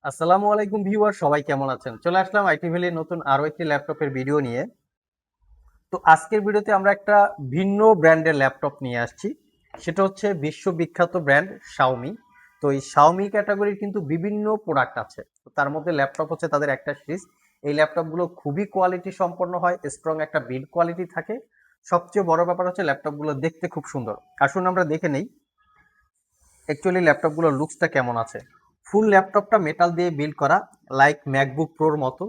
আসসালামু আলাইকুম ভিউয়ার, সবাই কেমন আছেন? চলে আসলাম আইটি ভ্যালির নতুন আরো একটি ল্যাপটপের ভিডিও নিয়ে। তো আজকের ভিডিওতে আমরা একটা ভিন্ন ব্র্যান্ডের ল্যাপটপ নিয়ে আসছি। সেটা হচ্ছে বিশ্ববিখ্যাত ব্র্যান্ড শাওমি। তো এই শাওমি ক্যাটাগরির কিন্তু বিভিন্ন প্রোডাক্ট আছে। তো তার মধ্যে ল্যাপটপ হচ্ছে তাদের একটা সিরিজ। এই ল্যাপটপগুলো খুবই কোয়ালিটি সম্পন্ন হয়, স্ট্রং একটা বিল্ড কোয়ালিটি থাকে। সবচেয়ে বড় ব্যাপার হচ্ছে ল্যাপটপগুলো দেখতে খুব সুন্দর। আসুন আমরা দেখে নেই অ্যাকচুয়ালি ল্যাপটপগুলোর লুকসটা কেমন আছে। ফুল ল্যাপটপটা মেটাল দিয়ে বিল্ড করা, লাইক ম্যাকবুক প্রোর মতো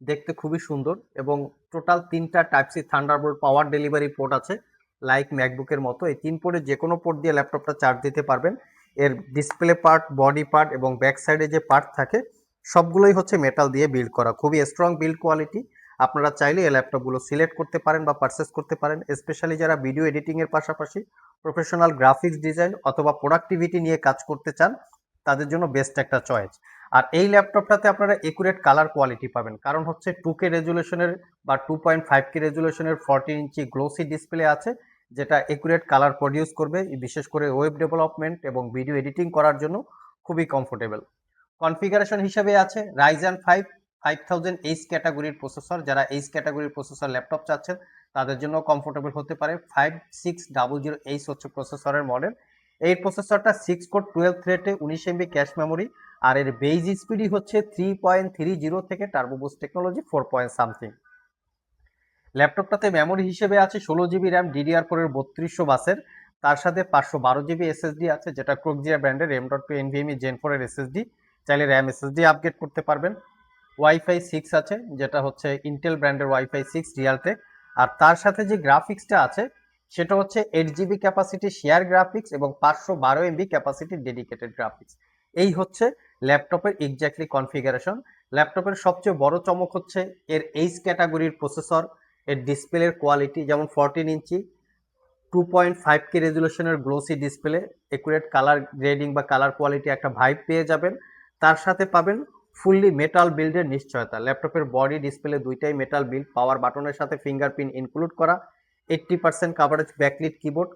দেখতে খুবই সুন্দর। এবং টোটাল 3টা type C Thunderbolt power delivery port আছে, লাইক ম্যাকবুকের মতো। এই 3 পোর্টে যে কোনো পোর্ট দিয়ে ল্যাপটপটা চার্জ দিতে পারবেন। এর ডিসপ্লে পার্ট, বডি পার্ট এবং ব্যাক সাইডে যে পার্ট থাকে সবগুলোই হচ্ছে মেটাল দিয়ে বিল্ড করা, খুবই স্ট্রং বিল্ড কোয়ালিটি। আপনারা চাইলে এই ল্যাপটপগুলো সিলেক্ট করতে পারেন বা পারচেস করতে পারেন, স্পেশালি যারা ভিডিও এডিটিংয়ের পাশাপাশি প্রফেশনাল গ্রাফিক্স ডিজাইন অথবা প্রোডাক্টিভিটি নিয়ে কাজ করতে চান, তাদের জন্য বেস্ট একটা চয়েস। আর এই ল্যাপটপটাতে আপনারা একুরেট কালার কোয়ালিটি পাবেন, কারণ হচ্ছে 2K রেজুলেশনের বা 2.5K রেজুলেশনের 14 ইঞ্চি গ্লোসি ডিসপ্লে আছে, যেটা একুরেট কালার প্রডিউস করবে, বিশেষ করে ওয়েব ডেভেলপমেন্ট এবং ভিডিও এডিটিং করার জন্য খুবই কমফোর্টেবল। কনফিগারেশন হিসেবে আছে রাইজেন 5 5000H ক্যাটাগরির প্রসেসর। যারা এইচ ক্যাটাগরির প্রসেসর ল্যাপটপ চাচ্ছেন তাদের জন্য কমফোর্টেবল হতে পারে। 5600H হচ্ছে প্রসেসরের মডেল। এই প্রসেসরটা 6 কোর 12 থ্রেডে 19 MB ক্যাশ মেমোরি। আর এর বেজ স্পিডই হচ্ছে 3.30 থেকে টার্বোবুস্ট টেকনোলজি 4 পয়েন্ট সামথিং। ল্যাপটপটাতে মেমোরি হিসেবে আছে 16 GB র্যাম DDR4 এর 3200 বাসের। তার সাথে 512 GB SSD আছে, যেটা ক্রোকজিয়া ব্র্যান্ডের M.2 NVMe Gen 4 এর SSD। চাইলে র্যাম SSD আপগ্রেড করতে পারবেন। ওয়াইফাই 6 আছে, যেটা হচ্ছে ইন্টেল ব্র্যান্ডের ওয়াইফাই 6 রিয়ালটেক। আর তার সাথে যে গ্রাফিক্সটা আছে সেটা হচ্ছে 8 GB ক্যাপাসিটি শেয়ার গ্রাফিক্স এবং 512 MB ক্যাপাসিটি ডেডিকেটেড গ্রাফিক্স। এই হচ্ছে ল্যাপটপের এক্স্যাক্টলি কনফিগারেশন। ল্যাপটপের সবচেয়ে বড় চমক হচ্ছে এর এইচ ক্যাটাগরির প্রসেসর। এর ডিসপ্লের কোয়ালিটি যেমন 14 ইঞ্চি 2.5K রেজুলেশনের glossy display, accurate colour grading বা কালার কোয়ালিটি একটা ভাইব পেয়ে যাবেন। তার সাথে পাবেন ফুললি মেটাল বিল্ডের নিশ্চয়তা। ল্যাপটপের বডি ডিসপ্লে দুইটাই মেটাল বিল্ড, পাওয়ার বাটনের সাথে ফিঙ্গারপ্রিন্ট ইনক্লুড করা, 80% কাভারেজ ব্যাকলিট কিবোর্ড,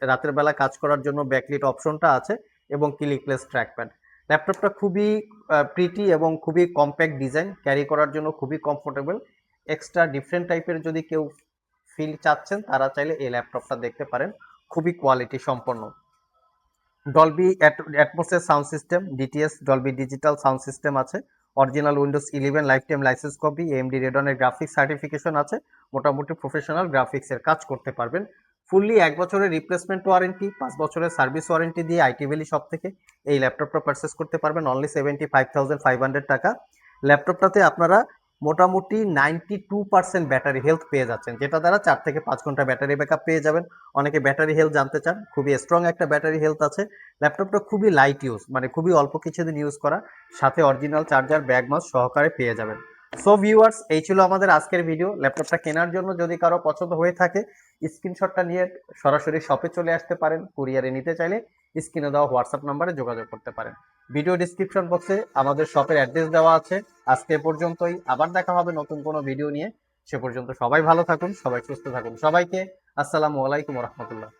রাতের বেলা কাজ করার জন্য ব্যাকলিট অপশনটা আছে, এবং ক্লিকলেস ট্র্যাকপ্যাড। ল্যাপটপটা খুবই প্রিটি এবং খুবই কম্প্যাক্ট ডিজাইন, ক্যারি করার জন্য খুবই কমফোর্টেবল। এক্সট্রা ডিফারেন্ট টাইপের যদি কেউ ফিল চাচ্ছেন তারা চাইলে এই ল্যাপটপটা দেখতে পারেন, খুবই কোয়ালিটি সম্পন্ন। ডলবি অ্যাটমসের sound system, DTS Dolby digital sound system আছে, original Windows 11 lifetime license copy, AMD রেডনের গ্রাফিক্স সার্টিফিকেশন আছে। মোটামুটি প্রফেশনাল গ্রাফিক্সের কাজ করতে পারবেন। ফুললি 1 বছরের রিপ্লেসমেন্ট ওয়ারেন্টি, 5 বছরের সার্ভিস ওয়ারেন্টি দিয়ে আইটি ভ্যালি শপ থেকে এই ল্যাপটপটা পারচেস করতে পারবেন অনলি 75,500 টাকা। ল্যাপটপটাতে আপনারা মোটামুটি 92% ব্যাটারি হেলথ পেয়ে যাচ্ছেন, যেটা দ্বারা 4 থেকে 5 ঘন্টা ব্যাটারি ব্যাকআপ পেয়ে যাবেন। অনেকে ব্যাটারি হেলথ জানতে চান, খুবই স্ট্রং একটা ব্যাটারি হেলথ আছে। ল্যাপটপটা খুবই লাইট ইউজ, মানে খুবই অল্প কিছুদিন ইউজ করা, সাথে অরিজিনাল চার্জার ব্যাগ মাউস সহকারে পেয়ে যাবেন। সো ভিউয়ার্স, এই ছিল আমাদের আজকের ভিডিও। ল্যাপটপটা কেনার জন্য যদি কারো পছন্দ হয়ে থাকে স্ক্রিনশটটা নিয়ে সরাসরি শপে চলে আসতে পারেন। কুরিয়ারে নিতে চাইলে স্ক্রিনে দেওয়া হোয়াটসঅ্যাপ নাম্বারে যোগাযোগ করতে পারেন। ভিডিও ডিসক্রিপশন বক্সে আমাদের শপের অ্যাড্রেস দেওয়া আছে। আজকে এ পর্যন্তই, আবার দেখা হবে নতুন কোনো ভিডিও নিয়ে। সে পর্যন্ত সবাই ভালো থাকুন, সবাই সুস্থ থাকুন। সবাইকে আসসালামু আলাইকুম রহমতুল্লাহ।